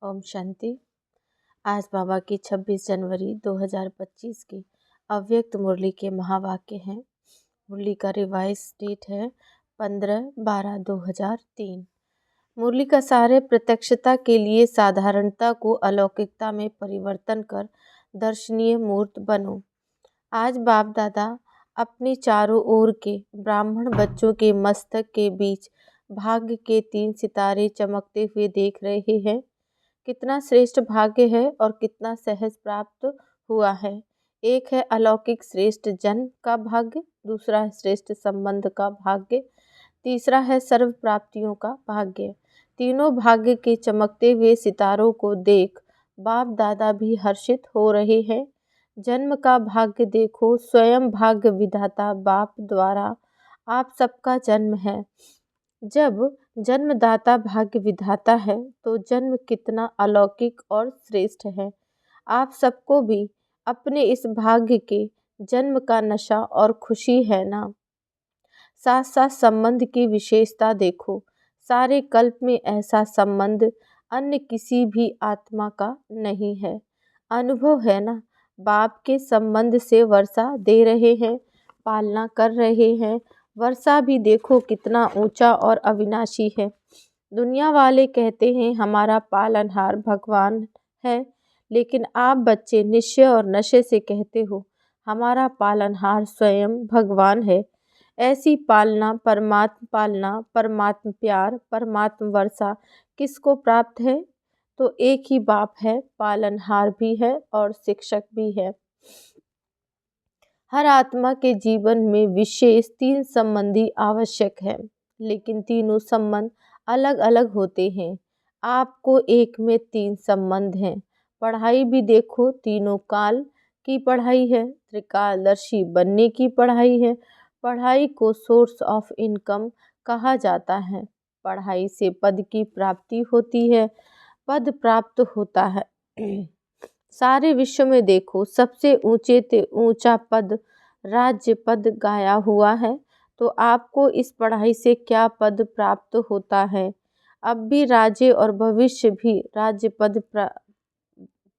ओम शांति। आज बाबा की 26 जनवरी 2025 की अव्यक्त मुरली के महावाक्य हैं। मुरली का रिवाइज डेट है 15/12/2003। मुरली का सारे प्रत्यक्षता के लिए साधारणता को अलौकिकता में परिवर्तन कर दर्शनीय मूर्त बनो। आज बाप दादा अपने चारों ओर के ब्राह्मण बच्चों के मस्तक के बीच भाग्य के 3 सितारे चमकते हुए देख रहे हैं। कितना श्रेष्ठ भाग्य है और कितना सहज प्राप्त हुआ है। एक है अलौकिक श्रेष्ठ जन्म का भाग्य, दूसरा है श्रेष्ठ संबंध का भाग्य, तीसरा है सर्व प्राप्तियों का भाग्य। तीनों भाग्य के चमकते हुए सितारों को देख बाप दादा भी हर्षित हो रहे हैं। जन्म का भाग्य देखो, स्वयं भाग्य विधाता बाप द्वारा आप सबका जन्म है। जब जन्मदाता भाग्य विधाता है तो जन्म कितना अलौकिक और श्रेष्ठ है। आप सबको भी अपने इस भाग्य के जन्म का नशा और खुशी है ना। साथ साथ संबंध की विशेषता देखो। सारे कल्प में ऐसा संबंध अन्य किसी भी आत्मा का नहीं है। अनुभव है ना। बाप के संबंध से वर्षा दे रहे हैं, पालना कर रहे हैं। वर्षा भी देखो कितना ऊंचा और अविनाशी है। दुनिया वाले कहते हैं हमारा पालनहार भगवान है, लेकिन आप बच्चे निश्चय और नशे से कहते हो हमारा पालनहार स्वयं भगवान है। ऐसी पालना, परमात्म प्यार, परमात्म वर्षा किसको प्राप्त है? तो एक ही बाप है, पालनहार भी है और शिक्षक भी है। हर आत्मा के जीवन में विशेष 3 संबंधी आवश्यक है, लेकिन तीनों संबंध अलग अलग होते हैं। आपको एक में 3 संबंध हैं। पढ़ाई भी देखो, तीनों काल की पढ़ाई है, त्रिकालदर्शी बनने की पढ़ाई है। पढ़ाई को सोर्स ऑफ इनकम कहा जाता है। पढ़ाई से पद की प्राप्ति होती है, पद प्राप्त होता है। सारे विश्व में देखो, सबसे ऊंचा पद राज्य पद गाया हुआ है। तो आपको इस पढ़ाई से क्या पद प्राप्त होता है? अब भी राज्य और भविष्य भी राज्य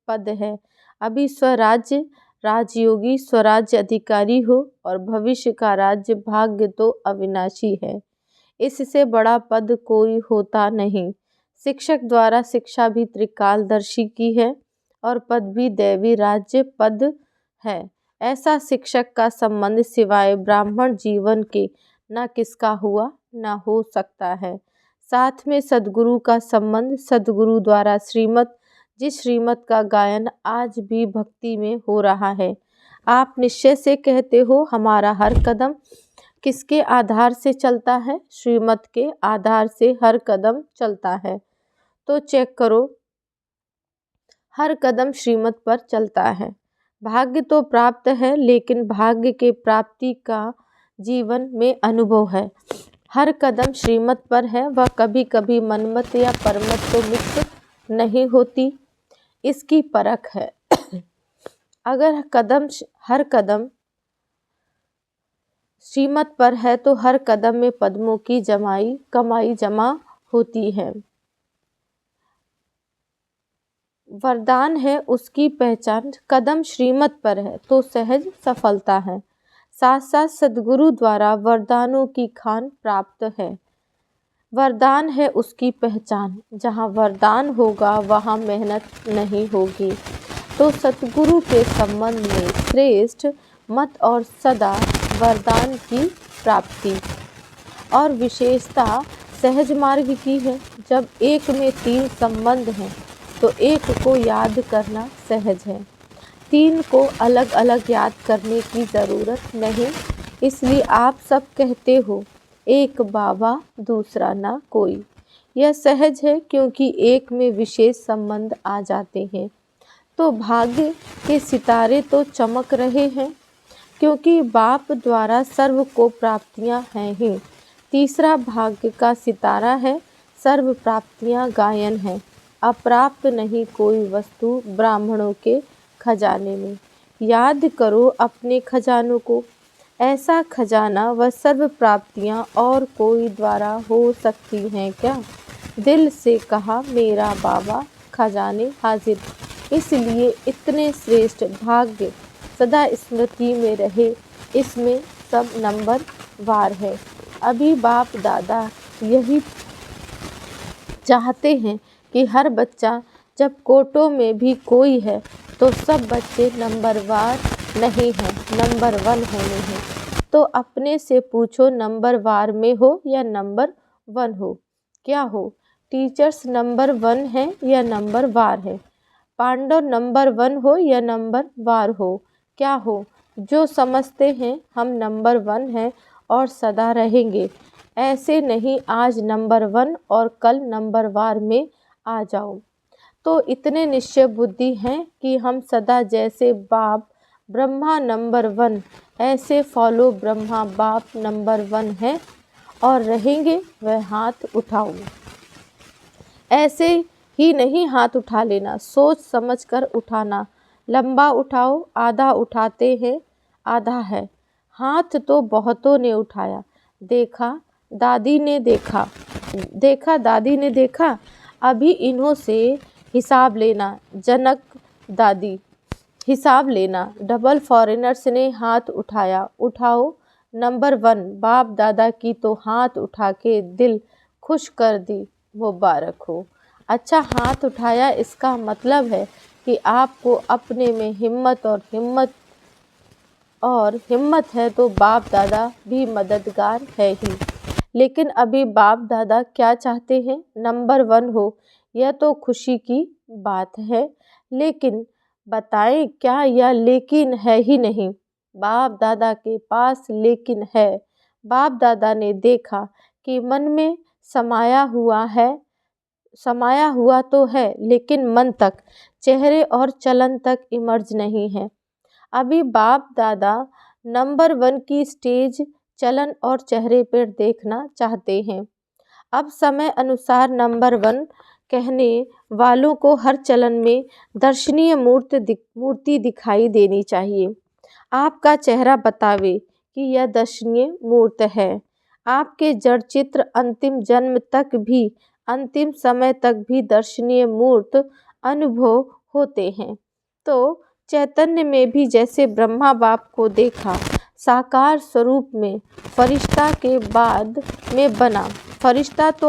पद है। अभी स्वराज्य राजयोगी स्वराज्य अधिकारी हो और भविष्य का राज्य भाग्य तो अविनाशी है। इससे बड़ा पद कोई होता नहीं। शिक्षक द्वारा शिक्षा भी त्रिकालदर्शी की है और पद भी दैवी राज्य पद है। ऐसा शिक्षक का संबंध सिवाय ब्राह्मण जीवन के न किसका हुआ न हो सकता है। साथ में सद्गुरु का संबंध, सद्गुरु द्वारा श्रीमत, जिस श्रीमत का गायन आज भी भक्ति में हो रहा है। आप निश्चय से कहते हो हमारा हर कदम किसके आधार से चलता है? श्रीमत के आधार से हर कदम चलता है। तो चेक करो, हर कदम श्रीमत पर चलता है। भाग्य तो प्राप्त है, लेकिन भाग्य के प्राप्ति का जीवन में अनुभव है। हर कदम श्रीमत पर है, वह कभी कभी मनमत या परमत तो मिक्स नहीं होती, इसकी परख है। अगर हर कदम श्रीमत पर है तो हर कदम में पद्मों की कमाई जमा होती है। वरदान है उसकी पहचान, कदम श्रीमत पर है तो सहज सफलता है। साथ साथ सद्गुरु द्वारा वरदानों की खान प्राप्त है। वरदान है उसकी पहचान, जहाँ वरदान होगा वहाँ मेहनत नहीं होगी। तो सतगुरु के संबंध में श्रेष्ठ मत और सदा वरदान की प्राप्ति और विशेषता सहज मार्ग की है। जब एक में 3 संबंध हैं तो एक को याद करना सहज है, 3 को अलग अलग याद करने की ज़रूरत नहीं। इसलिए आप सब कहते हो एक बाबा दूसरा ना कोई। यह सहज है क्योंकि एक में विशेष संबंध आ जाते हैं। तो भाग्य के सितारे तो चमक रहे हैं, क्योंकि बाप द्वारा सर्व को प्राप्तियां हैं ही। तीसरा भाग्य का सितारा है, सर्व प्राप्तियां गायन है। अप्राप्त नहीं कोई वस्तु ब्राह्मणों के खजाने में। याद करो अपने खजानों को। ऐसा खजाना व सर्व प्राप्तियां और कोई द्वारा हो सकती हैं क्या? दिल से कहा मेरा बाबा रखा जाने हाजिर। इसलिए इतने श्रेष्ठ भाग्य सदा स्मृति में रहे, इसमें सब नंबर वार है। अभी बाप दादा यही चाहते हैं कि हर बच्चा, जब कोटों में भी कोई है तो सब बच्चे नंबर वार नहीं हैं, नंबर 1 होने हैं। तो अपने से पूछो, नंबर वार में हो या नंबर 1 हो, क्या हो? टीचर्स नंबर 1 है या नंबर वार है? पांडव नंबर 1 हो या नंबर वार हो, क्या हो? जो समझते हैं हम नंबर 1 हैं और सदा रहेंगे, ऐसे नहीं आज नंबर 1 और कल नंबर वार में आ जाओ। तो इतने निश्चय बुद्धि हैं कि हम सदा जैसे बाप ब्रह्मा नंबर 1 ऐसे फॉलो ब्रह्मा बाप नंबर 1 है और रहेंगे। वह हाथ उठाओ, ऐसे ही नहीं हाथ उठा लेना, सोच समझ कर उठाना। लंबा उठाओ, आधा उठाते हैं, आधा है। हाथ तो बहुतों ने उठाया, देखा दादी ने देखा, देखा दादी ने देखा। अभी इन्हों से हिसाब लेना, जनक दादी हिसाब लेना। डबल फॉरेनर्स ने हाथ उठाया, उठाओ नंबर 1 बाप दादा की तो हाथ उठा के दिल खुश कर दी, मुबारक हो। अच्छा हाथ उठाया, इसका मतलब है कि आपको अपने में हिम्मत है तो बाप दादा भी मददगार है ही। लेकिन अभी बाप दादा क्या चाहते हैं? नंबर 1 हो। यह तो खुशी की बात है, लेकिन बताएं क्या यह लेकिन है ही नहीं? बाप दादा के पास लेकिन है। बाप दादा ने देखा कि मन में समाया हुआ तो है, लेकिन मन तक, चेहरे और चलन तक इमर्ज नहीं है। अभी बाप दादा नंबर 1 की स्टेज, चलन और चेहरे पर देखना चाहते हैं। अब समय अनुसार नंबर 1 कहने वालों को हर चलन में दर्शनीय मूर्ति दिखाई देनी चाहिए। आपका चेहरा बतावे कि यह दर्शनीय मूर्त है। आपके जड़ चित्र अंतिम समय तक भी दर्शनीय मूर्त अनुभव होते हैं। तो चैतन्य में भी जैसे ब्रह्मा बाप को देखा साकार स्वरूप में, फरिश्ता तो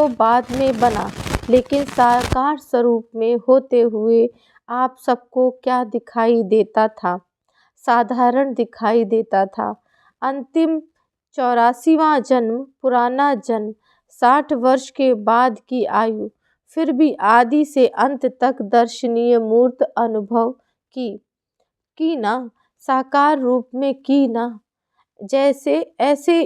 बाद में बना, लेकिन साकार स्वरूप में होते हुए आप सबको क्या दिखाई देता था? साधारण दिखाई देता था। अंतिम 84वां जन्म, पुराना जन्म, 60 वर्ष के बाद की आयु, फिर भी आदि से अंत तक दर्शनीय मूर्त अनुभव की ना, साकार रूप में की ना। जैसे ऐसे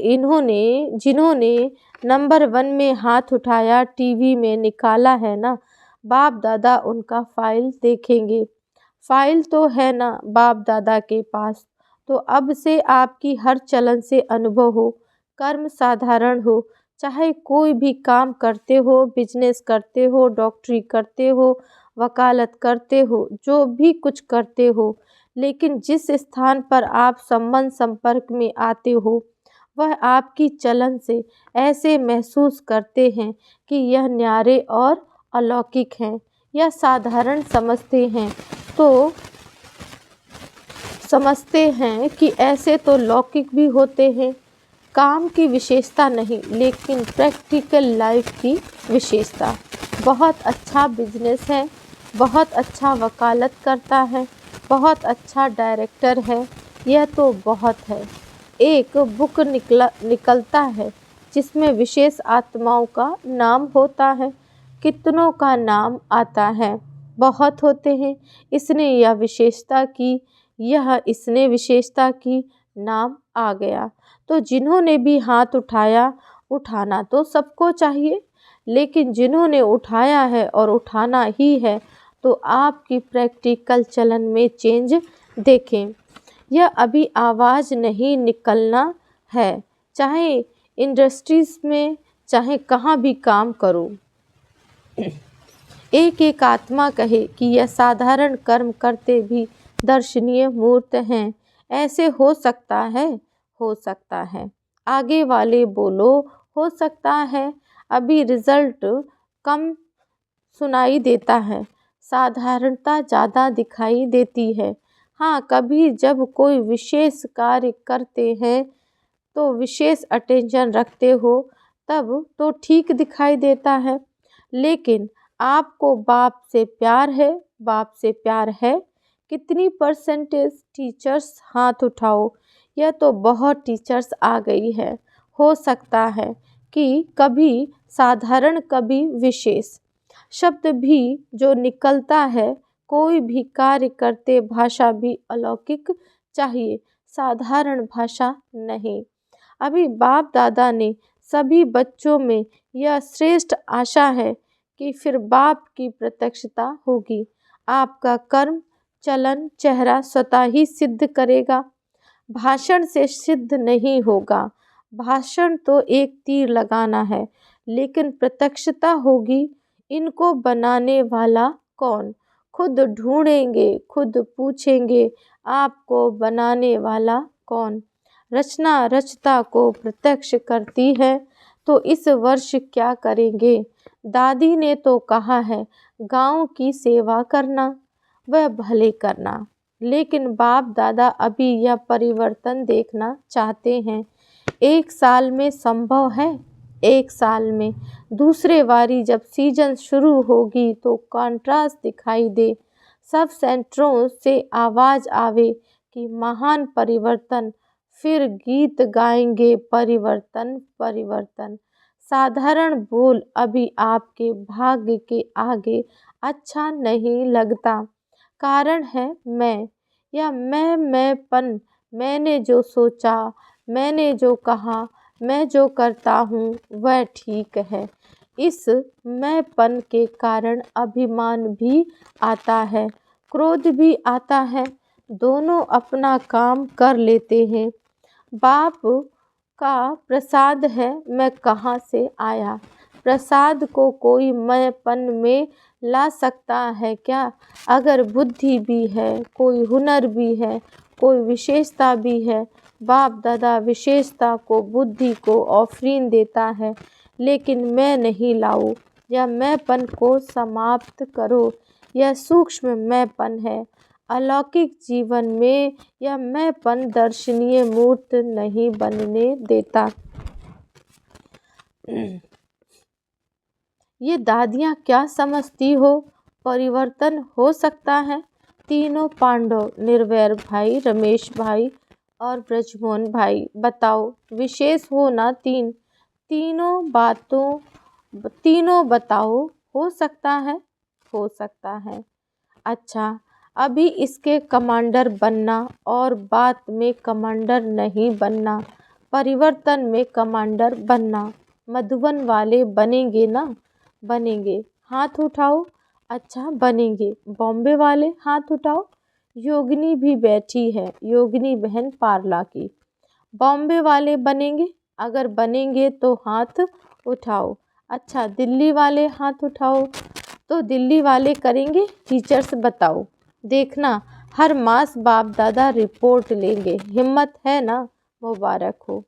जिन्होंने नंबर 1 में हाथ उठाया, टीवी में निकाला है ना, बाप दादा उनका फाइल देखेंगे। फाइल तो है ना बाप दादा के पास, तो अब से आपकी हर चलन से अनुभव हो, कर्म साधारण हो, चाहे कोई भी काम करते हो, बिजनेस करते हो, डॉक्टरी करते हो, वकालत करते हो, जो भी कुछ करते हो, लेकिन जिस स्थान पर आप संपर्क में आते हो, वह आपकी चलन से ऐसे महसूस करते हैं कि यह न्यारे और अलौकिक हैं। यह साधारण समझते हैं कि ऐसे तो लौकिक भी होते हैं। काम की विशेषता नहीं, लेकिन प्रैक्टिकल लाइफ की विशेषता। बहुत अच्छा बिजनेस है, बहुत अच्छा वकालत करता है, बहुत अच्छा डायरेक्टर है, यह तो बहुत है। एक बुक निकलता है जिसमें विशेष आत्माओं का नाम होता है, कितनों का नाम आता है, बहुत होते हैं। इसने विशेषता की नाम आ गया। तो जिन्होंने भी हाथ उठाया, उठाना तो सबको चाहिए, लेकिन जिन्होंने उठाया है और उठाना ही है, तो आपकी प्रैक्टिकल चलन में चेंज देखें। यह अभी आवाज़ नहीं निकलना है, चाहे इंडस्ट्रीज़ में, चाहे कहाँ भी काम करो। एक आत्मा कहे कि यह साधारण कर्म करते भी दर्शनीय मूर्त हैं। ऐसे हो सकता है, हो सकता है। आगे वाले बोलो, हो सकता है। अभी रिजल्ट कम सुनाई देता है, साधारणता ज़्यादा दिखाई देती है। हाँ, कभी जब कोई विशेष कार्य करते हैं तो विशेष अटेंशन रखते हो तब तो ठीक दिखाई देता है। लेकिन आपको बाप से प्यार है? बाप से प्यार है? कितनी परसेंटेज? टीचर्स हाथ उठाओ। यह तो बहुत टीचर्स आ गई है। हो सकता है कि कभी साधारण कभी विशेष शब्द भी जो निकलता है। कोई भी कार्य करते भाषा भी अलौकिक चाहिए, साधारण भाषा नहीं। अभी बाप दादा ने सभी बच्चों में यह श्रेष्ठ आशा है कि फिर बाप की प्रत्यक्षता होगी। आपका कर्म चलन चेहरा स्वतः ही सिद्ध करेगा, भाषण से सिद्ध नहीं होगा। भाषण तो एक तीर लगाना है, लेकिन प्रत्यक्षता होगी। इनको बनाने वाला कौन? खुद ढूंढेंगे, खुद पूछेंगे, आपको बनाने वाला कौन? रचना रचता को प्रत्यक्ष करती है, तो इस वर्ष क्या करेंगे? दादी ने तो कहा है गांव की सेवा करना, वह भले करना। लेकिन बाप दादा अभी यह परिवर्तन देखना चाहते हैं। 1 साल में संभव है? 1 साल में? दूसरे बारी जब सीजन शुरू होगी तो कॉन्ट्रास्ट दिखाई दे, सब सेंटरों से आवाज़ आवे कि महान परिवर्तन। फिर गीत गाएंगे परिवर्तन परिवर्तन। साधारण बोल अभी आपके भाग्य के आगे अच्छा नहीं लगता। कारण है मैं, या मैंपन। मैंने जो सोचा, मैंने जो कहा, मैं जो करता हूँ वह ठीक है। इस मैंपन के कारण अभिमान भी आता है, क्रोध भी आता है। दोनों अपना काम कर लेते हैं। बाप का प्रसाद है, मैं कहाँ से आया? प्रसाद को कोई मैंपन में ला सकता है क्या? अगर बुद्धि भी है, कोई हुनर भी है, कोई विशेषता भी है। बाप दादा विशेषता को, बुद्धि को ऑफरीन देता है, लेकिन मैं नहीं लाऊं। यह मैंपन को समाप्त करो। यह सूक्ष्म मैंपन है। अलौकिक जीवन में यह मैंपन दर्शनीय मूर्त नहीं बनने देता। ये दादियाँ क्या समझती हो? परिवर्तन हो सकता है? तीनों पांडव, निर्वैर भाई, रमेश भाई और ब्रजमोहन भाई, बताओ विशेष हो ना? तीनों बताओ। हो सकता है? हो सकता है। अच्छा, अभी इसके कमांडर बनना और बात में कमांडर नहीं बनना, परिवर्तन में कमांडर बनना। मधुबन वाले बनेंगे ना? बनेंगे, हाथ उठाओ। अच्छा, बनेंगे। बॉम्बे वाले हाथ उठाओ। योगिनी भी बैठी है, योगिनी बहन पारला की। बॉम्बे वाले बनेंगे? अगर बनेंगे तो हाथ उठाओ। अच्छा, दिल्ली वाले हाथ उठाओ। तो दिल्ली वाले करेंगे? टीचर्स बताओ। देखना, हर मास बाप दादा रिपोर्ट लेंगे। हिम्मत है ना? मुबारक हो।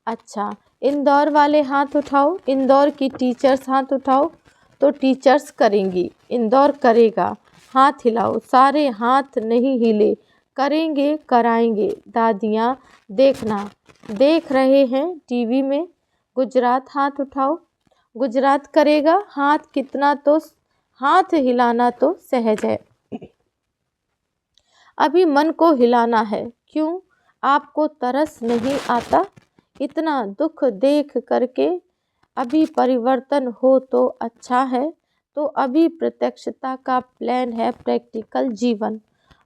अच्छा, इंदौर वाले हाथ उठाओ। इंदौर की टीचर्स हाथ उठाओ। तो टीचर्स करेंगी, इंदौर करेगा। हाथ हिलाओ। सारे हाथ नहीं हिले, करेंगे, कराएंगे। दादियाँ देखना, देख रहे हैं टीवी में। गुजरात हाथ उठाओ। गुजरात करेगा। हाथ कितना तो, हाथ हिलाना तो सहज है, अभी मन को हिलाना है। क्यों? आपको तरस नहीं आता? इतना दुख देख करके अभी परिवर्तन हो तो अच्छा है। तो अभी प्रत्यक्षता का प्लान है, प्रैक्टिकल जीवन।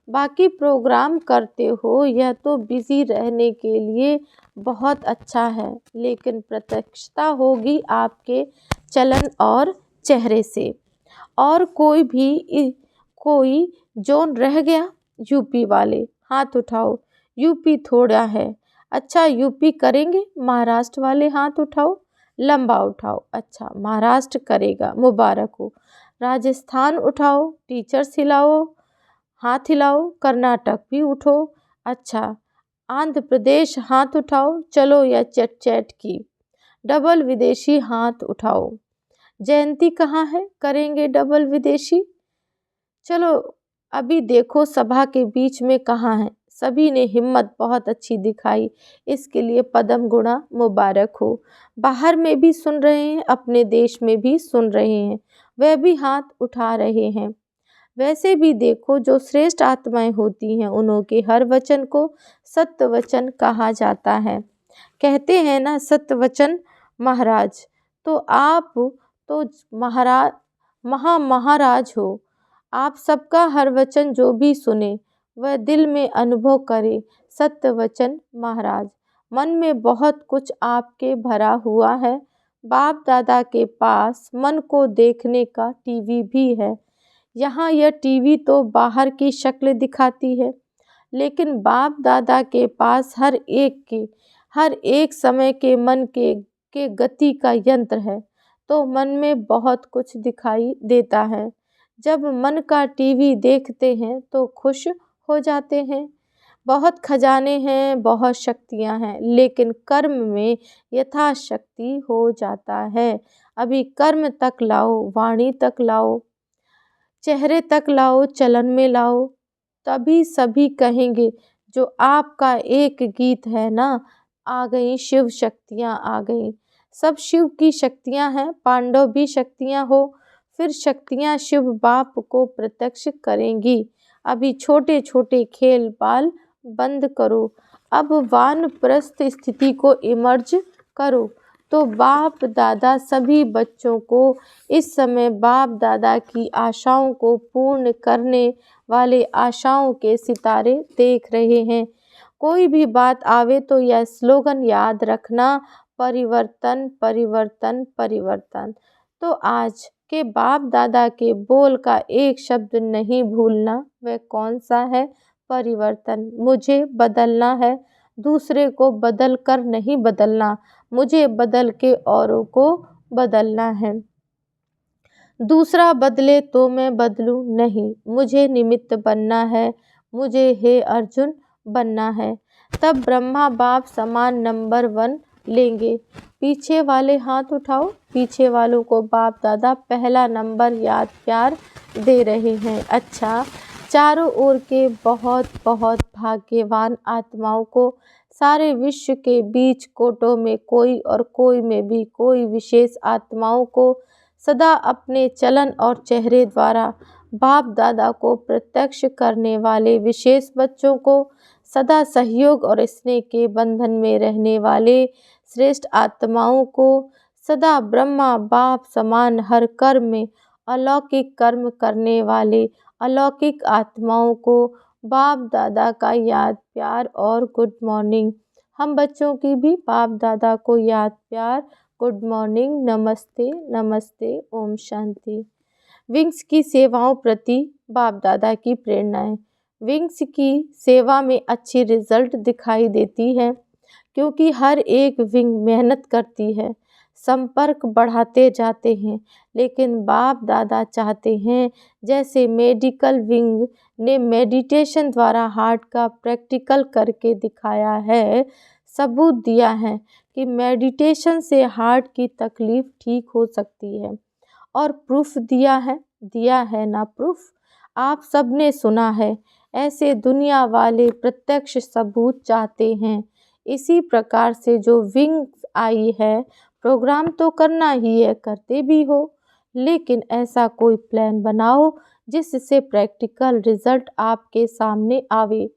बाकी प्रोग्राम करते हो, यह तो बिजी रहने के लिए बहुत अच्छा है, लेकिन प्रत्यक्षता होगी आपके चलन और चेहरे से। और कोई जोन रह गया? यूपी वाले हाथ उठाओ। यूपी थोड़ा है। अच्छा, यूपी करेंगे? महाराष्ट्र वाले हाथ उठाओ, लंबा उठाओ। अच्छा, महाराष्ट्र करेगा, मुबारक हो। राजस्थान उठाओ, टीचर्स हिलाओ, हाथ हिलाओ। कर्नाटक भी उठो। अच्छा, आंध्र प्रदेश हाथ उठाओ। चलो, या चट चैट की। डबल विदेशी हाथ उठाओ। जयंती कहाँ है? करेंगे डबल विदेशी। चलो अभी देखो सभा के बीच में कहाँ है। सभी ने हिम्मत बहुत अच्छी दिखाई, इसके लिए पद्म गुणा मुबारक हो। बाहर में भी सुन रहे हैं, अपने देश में भी सुन रहे हैं, वह भी हाथ उठा रहे हैं। वैसे भी देखो जो श्रेष्ठ आत्माएं होती हैं उन्हों के हर वचन को सत्य वचन कहा जाता है। कहते हैं ना सत्य वचन महाराज। तो आप तो महाराज महाराज हो। आप सबका हर वचन जो भी सुने वह दिल में अनुभव करे। सत्य वचन महाराज। मन में बहुत कुछ आपके भरा हुआ है। बाप दादा के पास मन को देखने का टीवी भी है। यहाँ यह टीवी तो बाहर की शक्ल दिखाती है, लेकिन बाप दादा के पास हर एक समय के मन के गति का यंत्र है। तो मन में बहुत कुछ दिखाई देता है। जब मन का टीवी देखते हैं तो खुश हो जाते हैं। बहुत खजाने हैं, बहुत शक्तियाँ हैं, लेकिन कर्म में यथाशक्ति हो जाता है। अभी कर्म तक लाओ, वाणी तक लाओ, चेहरे तक लाओ, चलन में लाओ, तभी सभी कहेंगे जो आपका एक गीत है ना, आ गई शिव शक्तियाँ आ गई। सब शिव की शक्तियाँ हैं, पांडव भी शक्तियाँ हो, फिर शक्तियाँ शिव बाप को प्रत्यक्ष करेंगी। अभी छोटे छोटे खेल बाल बंद करो, अब वानप्रस्थ स्थिति को इमर्ज करो। तो बाप दादा सभी बच्चों को इस समय बाप दादा की आशाओं को पूर्ण करने वाले आशाओं के सितारे देख रहे हैं। कोई भी बात आवे तो यह स्लोगन याद रखना, परिवर्तन परिवर्तन परिवर्तन। तो आज के बाप दादा के बोल का एक शब्द नहीं भूलना। वह कौन सा है? परिवर्तन। मुझे बदलना है, दूसरे को बदल कर नहीं बदलना, मुझे बदल के औरों को बदलना है। दूसरा बदले तो मैं बदलूं नहीं, मुझे निमित्त बनना है, मुझे हे अर्जुन बनना है। तब ब्रह्मा बाप समान नंबर 1 लेंगे। पीछे वाले हाथ उठाओ। पीछे वालों को बाप दादा पहला नंबर याद प्यार दे रहे हैं। अच्छा, चारों ओर के बहुत बहुत भाग्यवान आत्माओं को सारे विश्व के बीच कोटों में कोई और कोई में भी कोई विशेष आत्माओं को सदा अपने चलन और चेहरे द्वारा बाप दादा को प्रत्यक्ष करने वाले विशेष बच्चों को सदा सहयोग और स्नेह के बंधन में रहने वाले श्रेष्ठ आत्माओं को सदा ब्रह्मा बाप समान हर कर्म में अलौकिक कर्म करने वाले अलौकिक आत्माओं को बाप दादा का याद प्यार और गुड मॉर्निंग। हम बच्चों की भी बाप दादा को याद प्यार, गुड मॉर्निंग, नमस्ते नमस्ते, ओम शांति। विंग्स की सेवाओं प्रति बाप दादा की प्रेरणाएं। विंग्स की सेवा में अच्छी रिजल्ट दिखाई देती है, क्योंकि हर एक विंग मेहनत करती है, संपर्क बढ़ाते जाते हैं, लेकिन बाप दादा चाहते हैं जैसे मेडिकल विंग ने मेडिटेशन द्वारा हार्ट का प्रैक्टिकल करके दिखाया है, सबूत दिया है कि मेडिटेशन से हार्ट की तकलीफ ठीक हो सकती है, और प्रूफ दिया है ना प्रूफ। आप सबने सुना है, ऐसे दुनिया वाले प्रत्यक्ष सबूत चाहते हैं। इसी प्रकार से जो विंग्स आई है, प्रोग्राम तो करना ही है, करते भी हो, लेकिन ऐसा कोई प्लान बनाओ जिससे प्रैक्टिकल रिजल्ट आपके सामने आवे।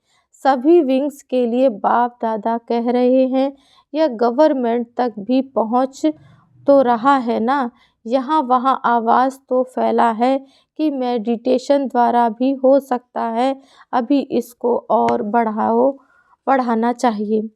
सभी विंग्स के लिए बाप दादा कह रहे हैं, यह गवर्नमेंट तक भी पहुंच तो रहा है ना, यहाँ वहाँ आवाज़ तो फैला है कि मेडिटेशन द्वारा भी हो सकता है। अभी इसको और बढ़ाना चाहिए।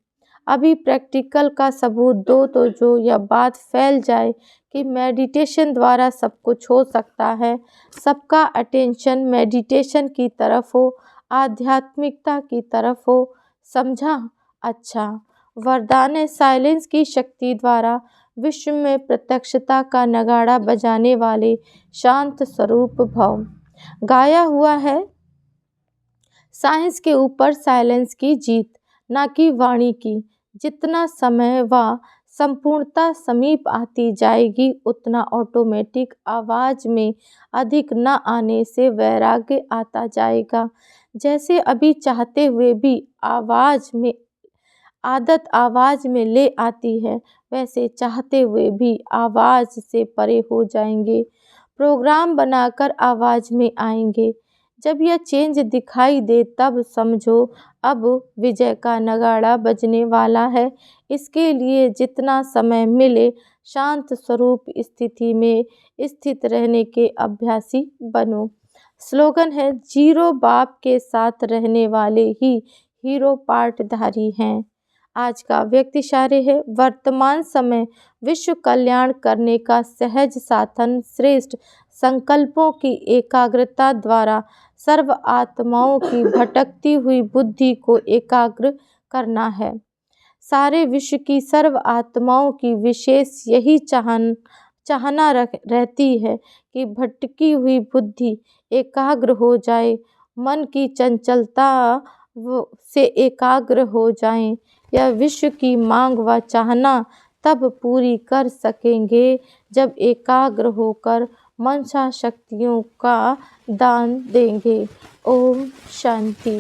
अभी प्रैक्टिकल का सबूत दो तो जो यह बात फैल जाए कि मेडिटेशन द्वारा सब कुछ हो सकता है, सबका अटेंशन मेडिटेशन की तरफ हो, आध्यात्मिकता की तरफ हो, समझा? अच्छा, वरदान साइलेंस की शक्ति द्वारा विश्व में प्रत्यक्षता का नगाड़ा बजाने वाले शांत स्वरूप भव। गाया हुआ है साइंस के ऊपर साइलेंस की जीत, ना कि वाणी की। जितना समय व संपूर्णता समीप आती जाएगी, उतना ऑटोमेटिक आवाज़ में अधिक न आने से वैराग्य आता जाएगा। जैसे अभी चाहते हुए भी आदत आवाज़ में ले आती है, वैसे चाहते हुए भी आवाज़ से परे हो जाएंगे, प्रोग्राम बनाकर आवाज़ में आएंगे। जब यह चेंज दिखाई दे तब समझो अब विजय का नगाड़ा बजने वाला है। इसके लिए जितना समय मिले शांत स्वरूप स्थिति में स्थित रहने के अभ्यासी बनो। स्लोगन है, जीरो बाप के साथ रहने वाले ही हीरो पार्टधारी हैं। आज का व्यक्तिशार्य है, वर्तमान समय विश्व कल्याण करने का सहज साधन श्रेष्ठ संकल्पों की एकाग्रता द्वारा सर्व आत्माओं की भटकती हुई बुद्धि को एकाग्र करना है। सारे विश्व की सर्व आत्माओं की विशेष यही चाहना रहती है कि भटकी हुई बुद्धि एकाग्र हो जाए, मन की चंचलता से एकाग्र हो जाएं। यह विश्व की मांग व चाहना तब पूरी कर सकेंगे जब एकाग्र होकर मनसा शक्तियों का दान देंगे। ओम शांति।